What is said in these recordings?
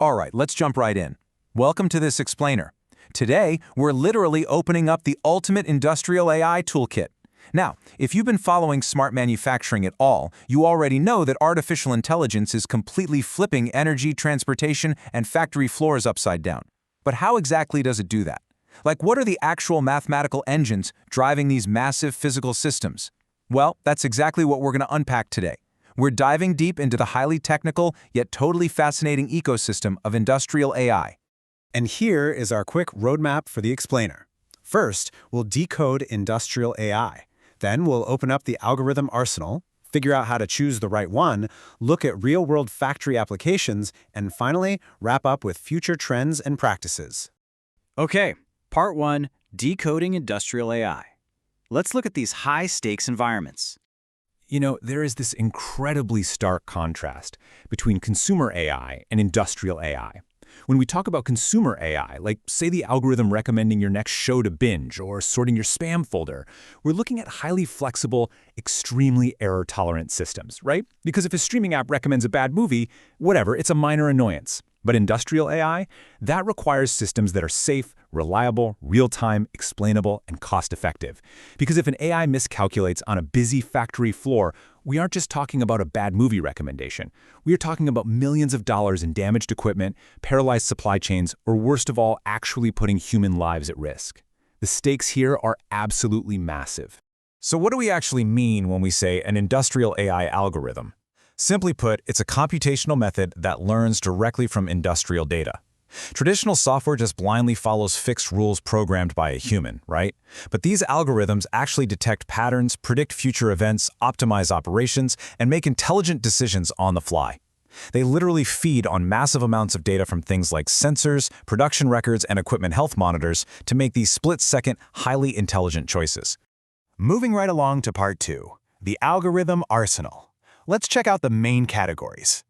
All right, let's jump right in. Welcome to this explainer. Today, we're literally opening up the ultimate industrial AI toolkit. Now, if you've been following smart manufacturing at all, you already know that artificial intelligence is completely flipping energy, transportation, and factory floors upside down. But how exactly does it do that? Like, what are the actual mathematical engines driving these massive physical systems? Well, that's exactly what we're going to unpack today. We're diving deep into the highly technical, yet totally fascinating ecosystem of industrial AI. And here is our quick roadmap for the explainer. First, we'll decode industrial AI. Then we'll open up the algorithm arsenal, figure out how to choose the right one, look at real-world factory applications, and finally, wrap up with future trends and practices. Okay, Part 1, Decoding Industrial AI. Let's look at these high-stakes environments. You know, there is this incredibly stark contrast between consumer AI and industrial AI. When we talk about consumer AI, like say the algorithm recommending your next show to binge or sorting your spam folder, we're looking at highly flexible, extremely error-tolerant systems, right? Because if a streaming app recommends a bad movie, whatever, it's a minor annoyance. But industrial AI, that requires systems that are safe, reliable, real-time, explainable, and cost-effective. Because if an AI miscalculates on a busy factory floor, we aren't just talking about a bad movie recommendation. We are talking about millions of dollars in damaged equipment, paralyzed supply chains, or worst of all, actually putting human lives at risk. The stakes here are absolutely massive. So what do we actually mean when we say an industrial AI algorithm? Simply put, it's a computational method that learns directly from industrial data. Traditional software just blindly follows fixed rules programmed by a human, right? But these algorithms actually detect patterns, predict future events, optimize operations, and make intelligent decisions on the fly. They literally feed on massive amounts of data from things like sensors, production records, and equipment health monitors to make these split-second, highly intelligent choices. Moving right along to Part 2, the algorithm arsenal. Let's check out the main categories.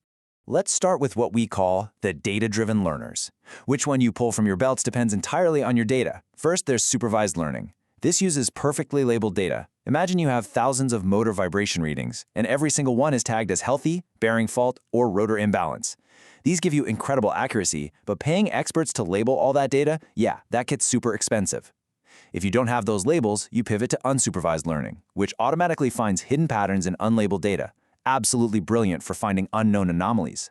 Let's start with what we call the data-driven learners. Which one you pull from your belts depends entirely on your data. First, there's supervised learning. This uses perfectly labeled data. Imagine you have thousands of motor vibration readings, and every single one is tagged as healthy, bearing fault, or rotor imbalance. These give you incredible accuracy, but paying experts to label all that data, yeah, that gets super expensive. If you don't have those labels, you pivot to unsupervised learning, which automatically finds hidden patterns in unlabeled data. Absolutely brilliant for finding unknown anomalies.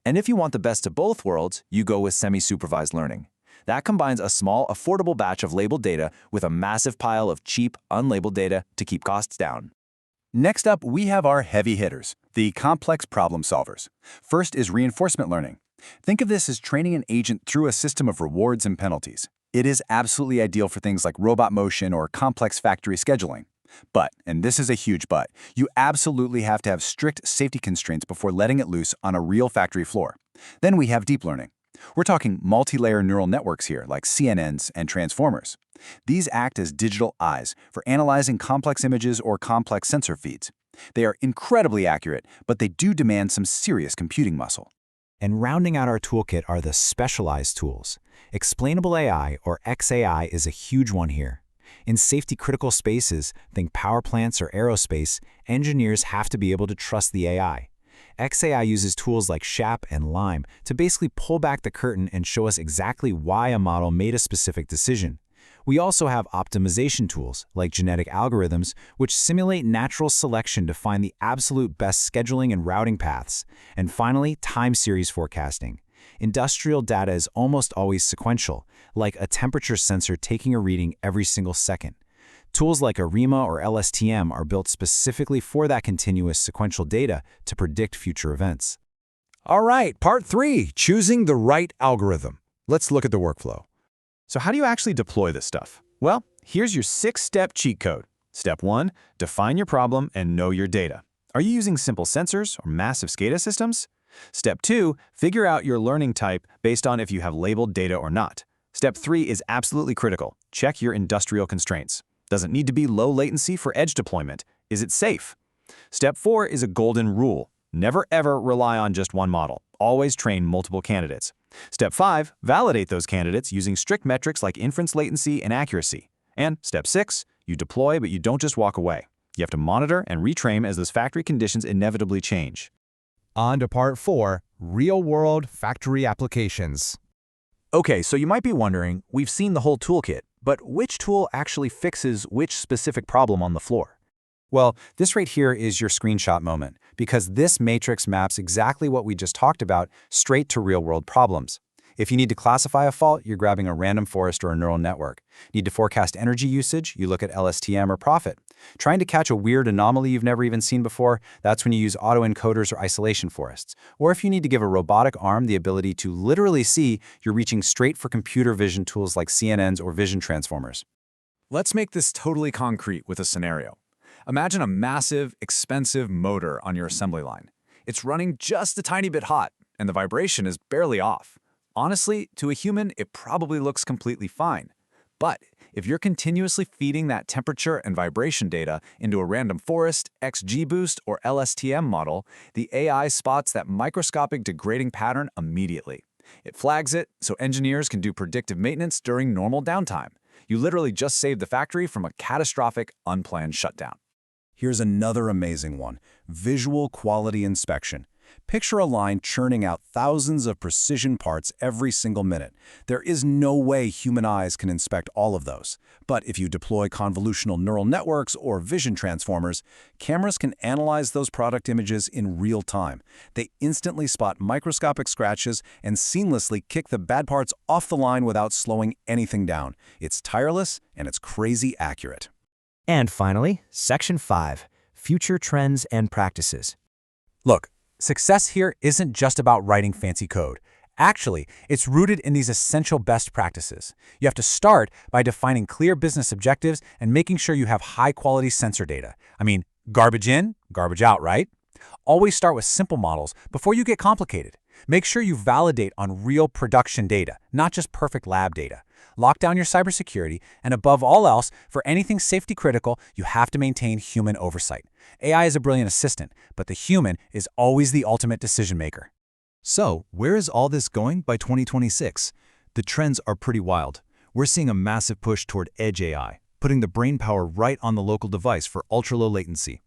And if you want the best of both worlds, you go with semi-supervised learning. That combines a small, affordable batch of labeled data with a massive pile of cheap, unlabeled data to keep costs down. Next up, we have our heavy hitters, the complex problem solvers. First is reinforcement learning. Think of this as training an agent through a system of rewards and penalties. It is absolutely ideal for things like robot motion or complex factory scheduling. But, and this is a huge but, you absolutely have to have strict safety constraints before letting it loose on a real factory floor. Then we have deep learning. We're talking multi-layer neural networks here, like CNNs and transformers. These act as digital eyes for analyzing complex images or complex sensor feeds. They are incredibly accurate, but they do demand some serious computing muscle. And rounding out our toolkit are the specialized tools. Explainable AI, or XAI, is a huge one here. In safety-critical spaces, think power plants or aerospace, engineers have to be able to trust the AI. XAI uses tools like SHAP and LIME to basically pull back the curtain and show us exactly why a model made a specific decision. We also have optimization tools, like genetic algorithms, which simulate natural selection to find the absolute best scheduling and routing paths. And finally, time series forecasting. Industrial data is almost always sequential, like a temperature sensor taking a reading every single second. Tools like ARIMA or LSTM are built specifically for that continuous sequential data to predict future events. All right, Part 3, choosing the right algorithm. Let's look at the workflow. So how do you actually deploy this stuff? Well, here's your 6-step cheat code. Step 1, define your problem and know your data. Are you using simple sensors or massive SCADA systems? Step 2, figure out your learning type based on if you have labeled data or not. Step 3 is absolutely critical. Check your industrial constraints. Does it need to be low latency for edge deployment? Is it safe? Step 4 is a golden rule. Never ever rely on just one model. Always train multiple candidates. Step 5, validate those candidates using strict metrics like inference latency and accuracy. And Step 6, you deploy but you don't just walk away. You have to monitor and retrain as those factory conditions inevitably change. On to Part 4, real-world factory applications. Okay, so you might be wondering, we've seen the whole toolkit, but which tool actually fixes which specific problem on the floor? Well, this right here is your screenshot moment, because this matrix maps exactly what we just talked about straight to real-world problems. If you need to classify a fault, you're grabbing a random forest or a neural network. Need to forecast energy usage? You look at LSTM or profit. Trying to catch a weird anomaly you've never even seen before? That's when you use autoencoders or isolation forests. Or if you need to give a robotic arm the ability to literally see, you're reaching straight for computer vision tools like CNNs or vision transformers. Let's make this totally concrete with a scenario. Imagine a massive, expensive motor on your assembly line. It's running just a tiny bit hot, and the vibration is barely off. Honestly, to a human, it probably looks completely fine. But if you're continuously feeding that temperature and vibration data into a random forest, XGBoost, or LSTM model, the AI spots that microscopic degrading pattern immediately. It flags it so engineers can do predictive maintenance during normal downtime. You literally just saved the factory from a catastrophic, unplanned shutdown. Here's another amazing one: visual quality inspection. Picture a line churning out thousands of precision parts every single minute. There is no way human eyes can inspect all of those. But if you deploy convolutional neural networks or vision transformers, cameras can analyze those product images in real time. They instantly spot microscopic scratches and seamlessly kick the bad parts off the line without slowing anything down. It's tireless and it's crazy accurate. And finally, Section 5, Future Trends and Practices. Look, success here isn't just about writing fancy code. Actually, it's rooted in these essential best practices. You have to start by defining clear business objectives and making sure you have high-quality sensor data. I mean, garbage in, garbage out, right? Always start with simple models before you get complicated. Make sure you validate on real production data, not just perfect lab data. Lock down your cybersecurity, and above all else, for anything safety critical, you have to maintain human oversight. AI is a brilliant assistant, but the human is always the ultimate decision maker. So, where is all this going by 2026? The trends are pretty wild. We're seeing a massive push toward edge AI, putting the brainpower right on the local device for ultra-low latency.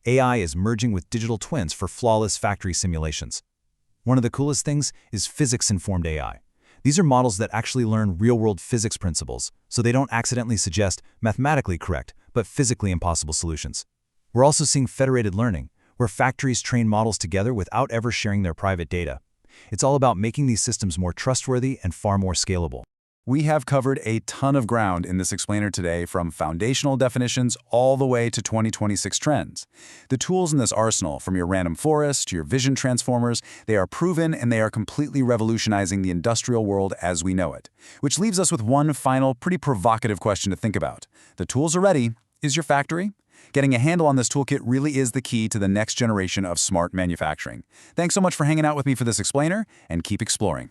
AI is merging with digital twins for flawless factory simulations. One of the coolest things is physics-informed AI. These are models that actually learn real-world physics principles, so they don't accidentally suggest mathematically correct, but physically impossible solutions. We're also seeing federated learning, where factories train models together without ever sharing their private data. It's all about making these systems more trustworthy and far more scalable. We have covered a ton of ground in this explainer today, from foundational definitions all the way to 2026 trends. The tools in this arsenal, from your random forest to your vision transformers, they are proven and they are completely revolutionizing the industrial world as we know it. Which leaves us with one final, pretty provocative question to think about. The tools are ready. Is your factory? Getting a handle on this toolkit really is the key to the next generation of smart manufacturing. Thanks so much for hanging out with me for this explainer, and keep exploring.